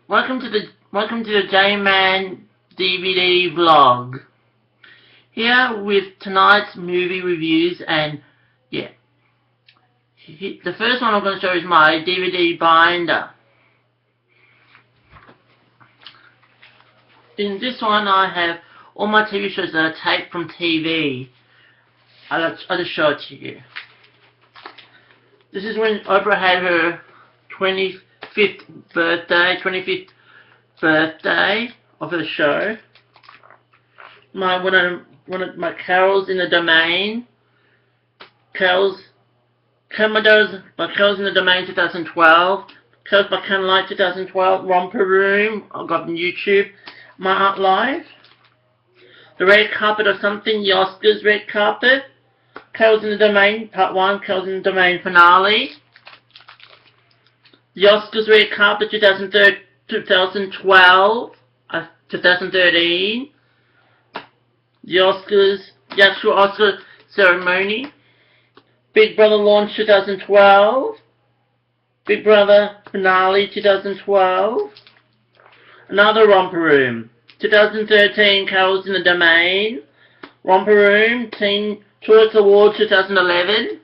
Welcome to the J-Man DVD vlog. Here with tonight's movie reviews, and yeah, the first one I'm going to show is my DVD binder. In this one I have all my TV shows that are taped from TV. I'll just show it to you. This is when Oprah had her 25th birthday of the show. My Carols in the Domain. Carols in the Domain 2012. Carols by Candlelight 2012. Romper Room. I've got on YouTube. My Art Live. The Red Carpet or Something. The Oscars Red Carpet. Carols in the Domain Part 1. Carols in the Domain Finale. The Oscars Red Carpet 2012, 2013. The actual Oscar ceremony. Big Brother launch 2012. Big Brother finale 2012. Another Romper Room. 2013 Carols in the Domain. Romper Room Teen Choice Award 2011.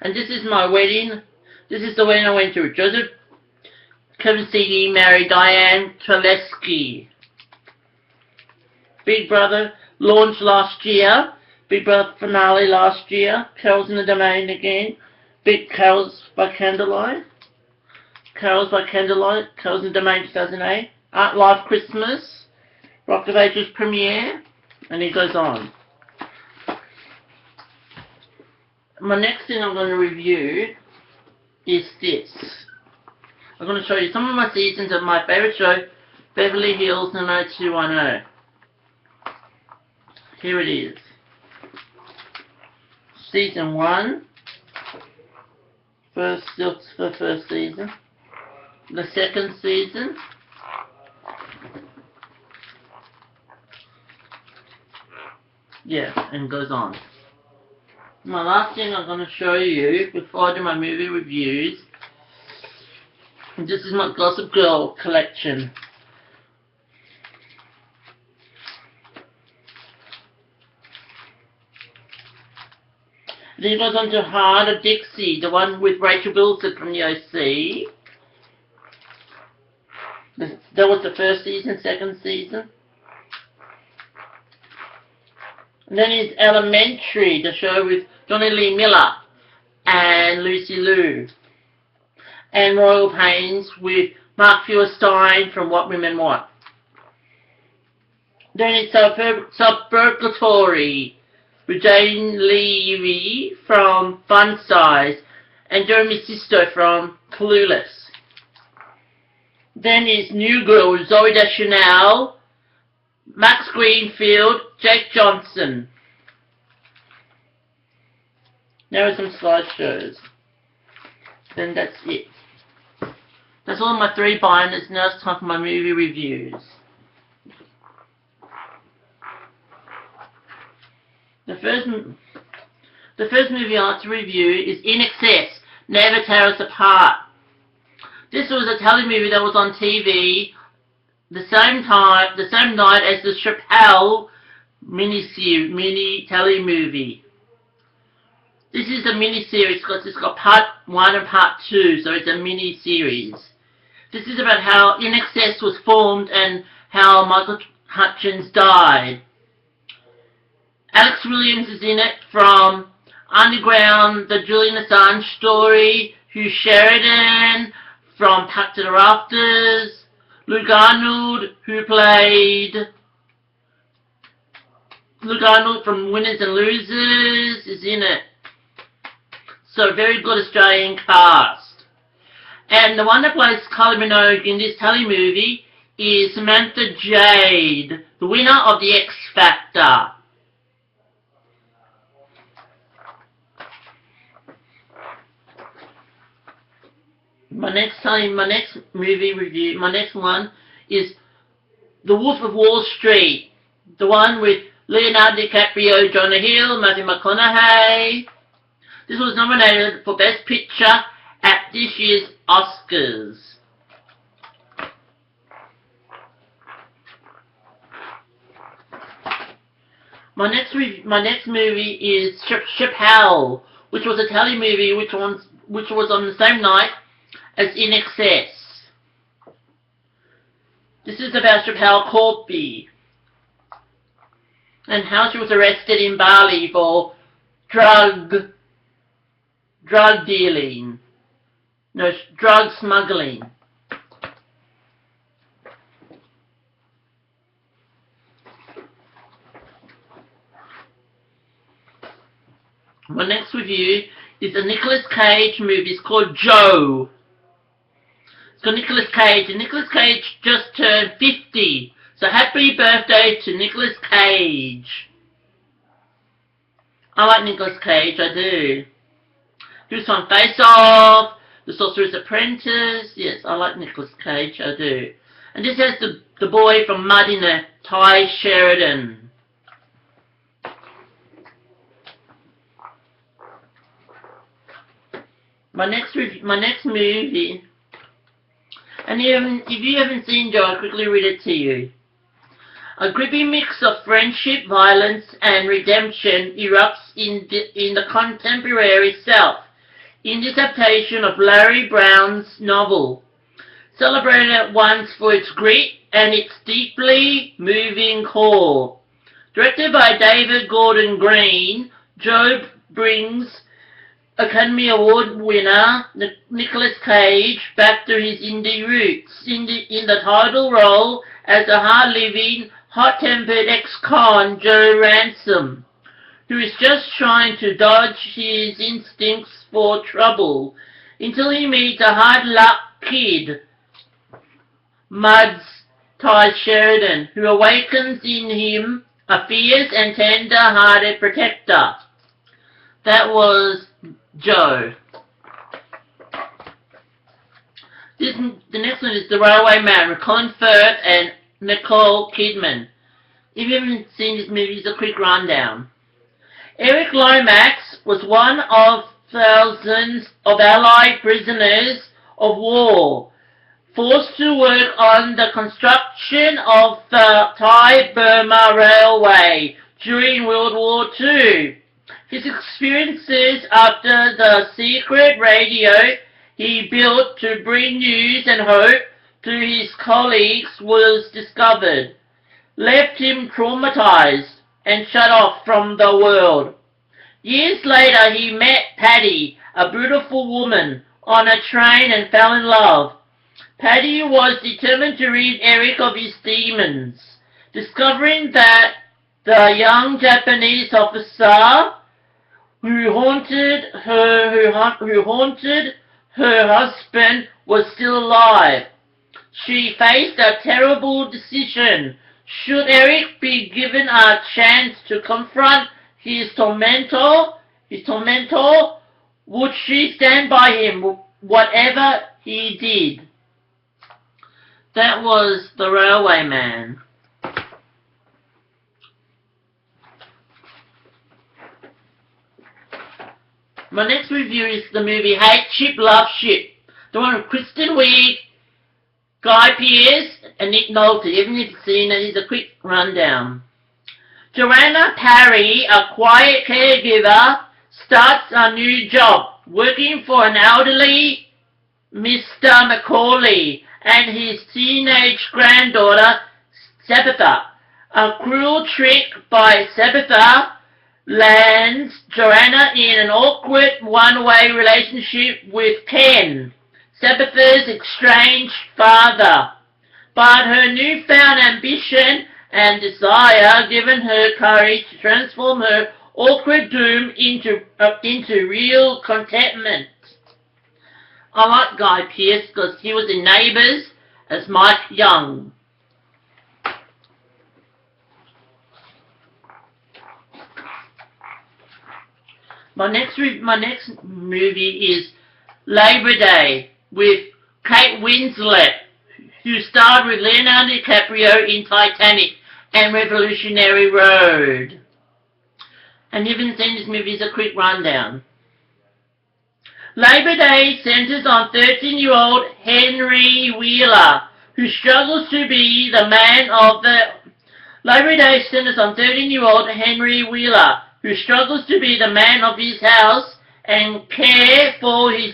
And this is my wedding. This is the wedding I went to. Joseph Kevin married Diane Treleski. Big Brother launched last year. Big Brother finale last year. Carols in the Domain again. Big Carols by Candlelight. Carols by Candlelight. Carols in the Domain 2008. Art Live Christmas. Rock of Ages premiere. And it goes on. My next thing I'm going to review is this. I'm going to show you some of my seasons of my favourite show, Beverly Hills 90210. Here it is. Season 1. The first season. The second season. Yeah, and goes on. My last thing I'm going to show you before I do my movie reviews, this is my Gossip Girl collection. Then it goes on to Heart of Dixie, the one with Rachel Bilson from the OC. That was the first season, second season. And then it's Elementary, the show with Johnny Lee Miller and Lucy Liu. And Royal Pains with Mark Feuerstein from What Women Want. Then it's Suburgatory with Jane Levy from Fun Size and Jeremy Sisto from Clueless. Then it's New Girl with Zooey Deschanel, Max Greenfield, Jake Johnson. There are some slideshows. Then that's it. That's all my 3 binders. Now it's time for my movie reviews. The first movie I like to review is In Excess, Never Tear Us Apart. This was a telemovie that was on TV the same night as the Chappelle mini telemovie. This is a mini-series because it's got part 1 and part 2, so it's a mini-series. This is about how In Excess was formed and how Michael Hutchins died. Alex Williams is in it from Underground, the Julian Assange story, Hugh Sheridan from Packed to the Rafters, Luke Arnold, who played Luke Arnold from Winners and Losers, is in it. So, very good Australian cast. And the one that plays Kylie Minogue in this telemovie is Samantha Jade, the winner of the X Factor. My next one is The Wolf of Wall Street, the one with Leonardo DiCaprio, Jonah Hill, Matthew McConaughey. This was nominated for Best Picture at this year's Oscars. My next movie is Chappelle, which was a telemovie which was on the same night as In Excess. This is about Chappelle Corby and how she was arrested in Bali for drug dealing. No, drug smuggling. My next review is a Nicolas Cage movie. It's called Joe. It's got Nicolas Cage, and Nicolas Cage just turned 50. So happy birthday to Nicolas Cage. I like Nicolas Cage, I do. Do some Face Off, The Sorcerer's Apprentice. Yes, I like Nicolas Cage, I do. And this has the boy from Mud in a Ty Sheridan. My next movie, and if you haven't seen Joe, I'll quickly read it to you. A gripping mix of friendship, violence, and redemption erupts in the contemporary South in this adaptation of Larry Brown's novel, celebrated at once for its grit and its deeply moving core. Directed by David Gordon Green, Joe brings Academy Award winner Nicolas Cage back to his indie roots in the title role as a hard-living, hot-tempered ex-con Joe Ransom, who is just trying to dodge his instincts for trouble until he meets a hard-luck kid, Mud's Ty Sheridan, who awakens in him a fierce and tender-hearted protector. That was Joe. The next one is The Railway Man with Colin Firth and Nicole Kidman. If you haven't seen this movie, it's a quick rundown. Eric Lomax was one of thousands of Allied prisoners of war forced to work on the construction of the Thai-Burma Railway during World War II. His experiences after the secret radio he built to bring news and hope to his colleagues was discovered, left him traumatized and shut off from the world. Years later he met Patty, a beautiful woman, on a train and fell in love. Patty was determined to rid Eric of his demons, discovering that the young Japanese officer who haunted her husband was still alive. She faced a terrible decision. Should Eric be given a chance to confront his tormentor? Would she stand by him, whatever he did? That was The Railway Man. My next review is the movie Hate Ship, Love Ship. The one with Kristen Wiig, Guy Pearce, and Nick Nolte. Even if you've seen it, it's a quick rundown. Joanna Parry, a quiet caregiver, starts a new job, working for an elderly Mr. Macaulay and his teenage granddaughter, Tabitha. A cruel trick by Tabitha lands Joanna in an awkward one-way relationship with Ken, Tabitha's estranged father. But her newfound ambition and desire given her courage to transform her awkward doom into real contentment. I like Guy Pearce because he was in Neighbours as Mike Young. My next movie is Labor Day with Kate Winslet, who starred with Leonardo DiCaprio in Titanic and Revolutionary Road. And you haven't seen this movie, it's a quick rundown. Labor Day centers on 13-year-old Henry Wheeler, who struggles to be the man of the Labor Day centers on 13-year-old Henry Wheeler, who struggles to be the man of his house and care for his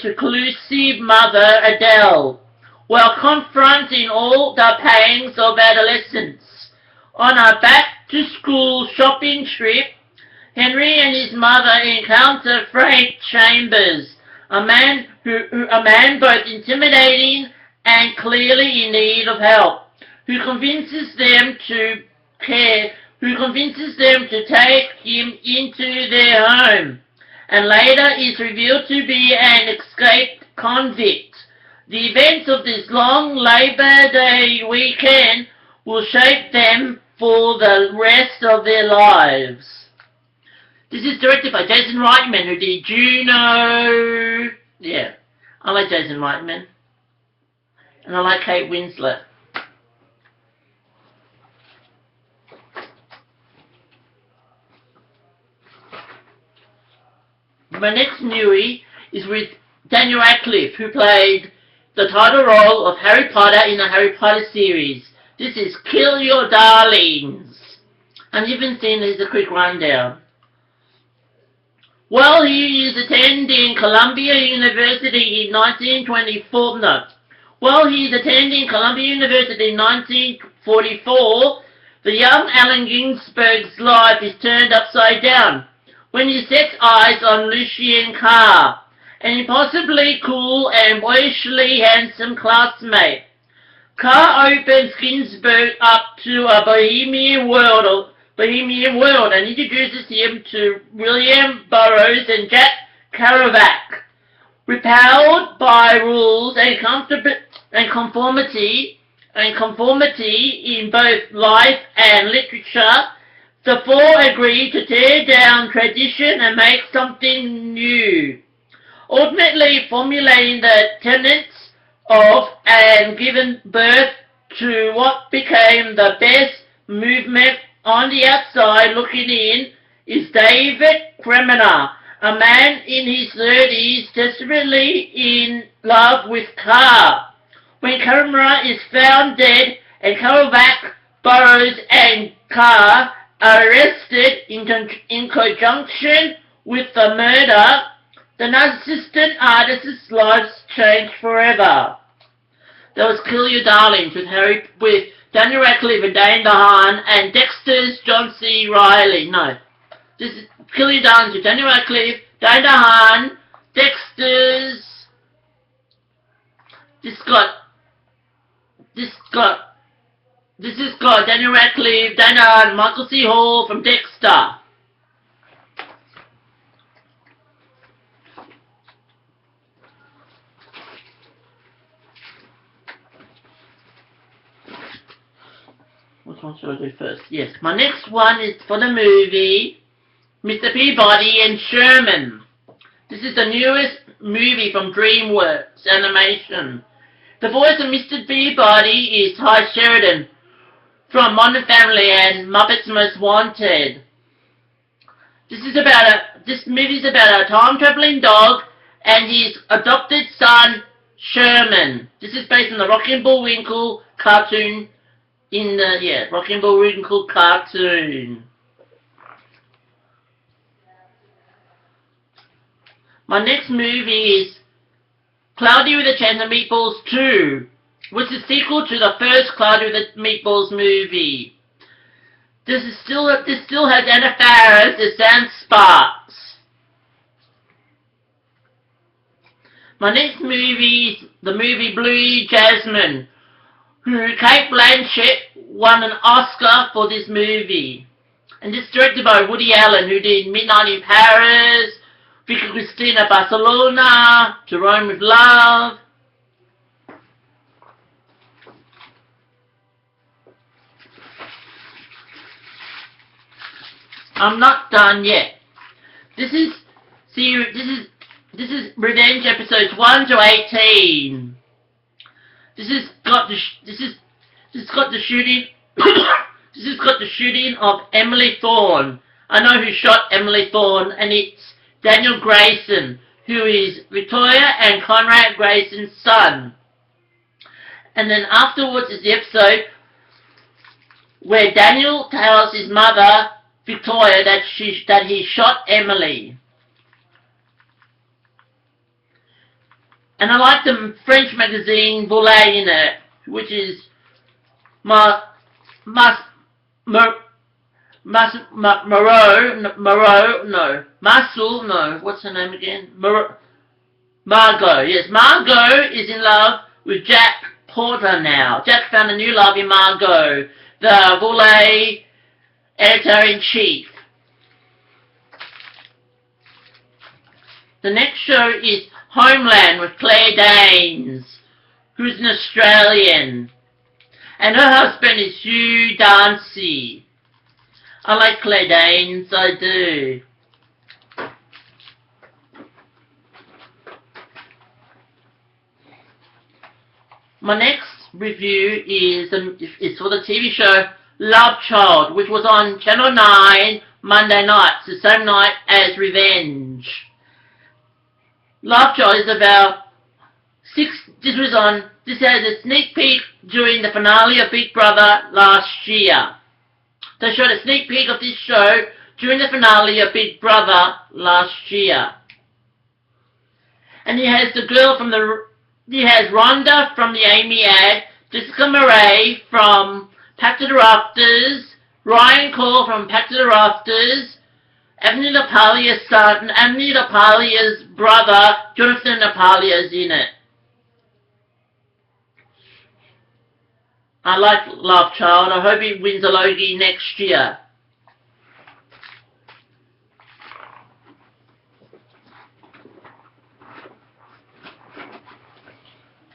reclusive mother Adele, while confronting all the pangs of adolescence. On a back-to-school shopping trip, Henry and his mother encounter Frank Chambers, a man both intimidating and clearly in need of help, who convinces them to take him into their home, and later is revealed to be an escaped convict. The events of this long Labor Day weekend will shape them for the rest of their lives. This is directed by Jason Reitman, who did Juno. Yeah, I like Jason Reitman. And I like Kate Winslet. My next movie is with Daniel Radcliffe, who played the title role of Harry Potter in the Harry Potter series. This is Kill Your Darlings. And you've been seeing this as a quick rundown. While he is attending Columbia University in 1944, the young Allen Ginsberg's life is turned upside down when he sets eyes on Lucien Carr, an impossibly cool and boyishly handsome classmate. Carr opens Ginsberg up to a bohemian world and introduces him to William Burroughs and Jack Kerouac. Repelled by rules and conformity in both life and literature, the four agree to tear down tradition and make something new, ultimately formulating the tenets of and giving birth to what became the best movement. On the outside looking in is David Kremer, a man in his 30s desperately in love with Carr. When Kremer is found dead and Kerouac, Burroughs and Carr are arrested in conjunction with the murder, the narcissistic artist's lives change forever. That was Kill Your Darlings with Daniel Radcliffe and Dane DeHaan and Dexter's John C. Reilly. No. This is Kill Your Darlings with Daniel Radcliffe, Dane DeHaan, Dexter's... This has got Daniel Radcliffe, Dane DeHaan, Michael C. Hall from Dexter. Which one should I do first? Yes, my next one is for the movie Mr. Peabody and Sherman. This is the newest movie from DreamWorks Animation. The voice of Mr. Peabody is Ty Sheridan from Modern Family and Muppets Most Wanted. This movie is about a time-traveling dog and his adopted son, Sherman. This is based on the Rocky and Bullwinkle cartoon. Rocky and Bullwinkle cartoon. My next movie is Cloudy with a Chance of Meatballs 2, which is a sequel to the first Cloudy with the Meatballs movie. This still has Anna Faris as Sam Sparks. My next movie is the movie Blue Jasmine, who Kate Blanchett won an Oscar for this movie. And this is directed by Woody Allen, who did Midnight in Paris, Vicky Cristina Barcelona, To Rome with Love. I'm not done yet. This is Revenge episodes 1 to 18. This has got the shooting. This has got the shooting of Emily Thorne. I know who shot Emily Thorne, and it's Daniel Grayson, who is Victoria and Conrad Grayson's son. And then afterwards is the episode where Daniel tells his mother, Victoria, that he shot Emily. And I like the French magazine Volet in it, which is Moreau, Marcel, no, what's her name again? Margot, yes, Margot is in love with Jack Porter now. Jack found a new love in Margot, the Volet editor-in-chief. The next show is Homeland with Claire Danes, who's an Australian. And her husband is Hugh Dancy. I like Claire Danes, I do. My next review is for the TV show Love Child, which was on Channel 9 Monday nights, the same night as Revenge. Love Child is about this has a sneak peek during the finale of Big Brother last year. They showed a sneak peek of this show during the finale of Big Brother last year. And he has Rhonda from the Amy ad, Jessica Murray from Pack to the Rafters, Ryan Cole from Pack to the Rafters, Anthony Napalia's son, Anthony Napalia's brother, Jonathan Napalia is in it. I like Love Child. I hope he wins a Logie next year.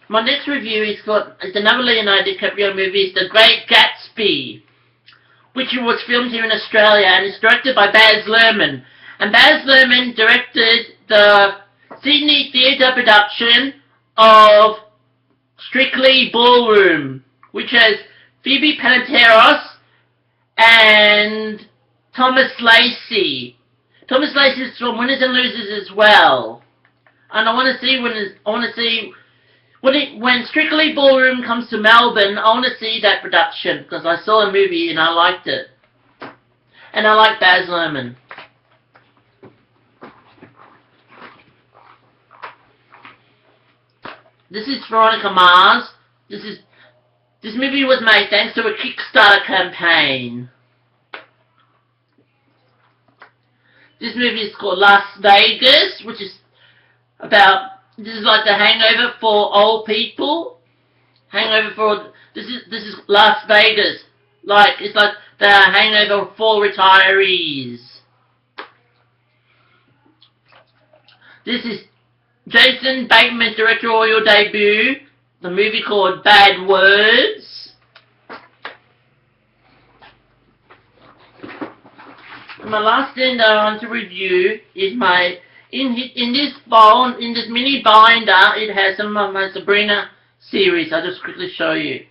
My next review is another Leonardo DiCaprio movie, is The Great Gatsby, which was filmed here in Australia and is directed by Baz Luhrmann. And Baz Luhrmann directed the Sydney theatre production of Strictly Ballroom, which has Phoebe Paneteros and Thomas Lacey. Thomas Lacey is from Winners and Losers as well. And I want to see when Strictly Ballroom comes to Melbourne, I want to see that production, because I saw a movie and I liked it. And I like Baz Luhrmann. This is Veronica Mars. This movie was made thanks to a Kickstarter campaign. This movie is called Las Vegas, which is this is like the Hangover for old people. This is Las Vegas. It's like the Hangover for retirees. This is Jason Bateman's directorial debut, the movie called Bad Words. And my last thing that I want to review is in this mini binder, it has some of my Sabrina series. I'll just quickly show you.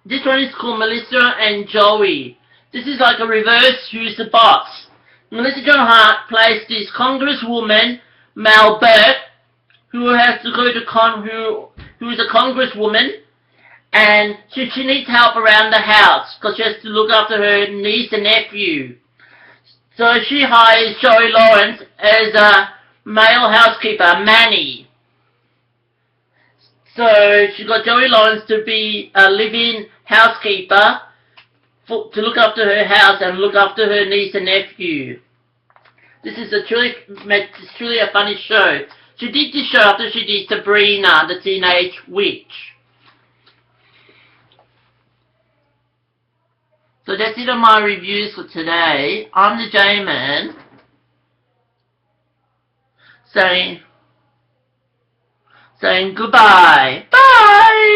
This one is called Melissa and Joey. This is like a reverse Who's the Boss. Melissa Joan Hart plays this congresswoman, Mel Burke, who has to go to who is a congresswoman, and she needs help around the house because she has to look after her niece and nephew. So she hires Joey Lawrence as a male housekeeper, Manny. So she got Joey Lawrence to be a live-in housekeeper to look after her house and look after her niece and nephew. This is truly a funny show. She did this show after she did Sabrina, the Teenage Witch. So that's it on my reviews for today. I'm the J-Man, saying goodbye. Bye!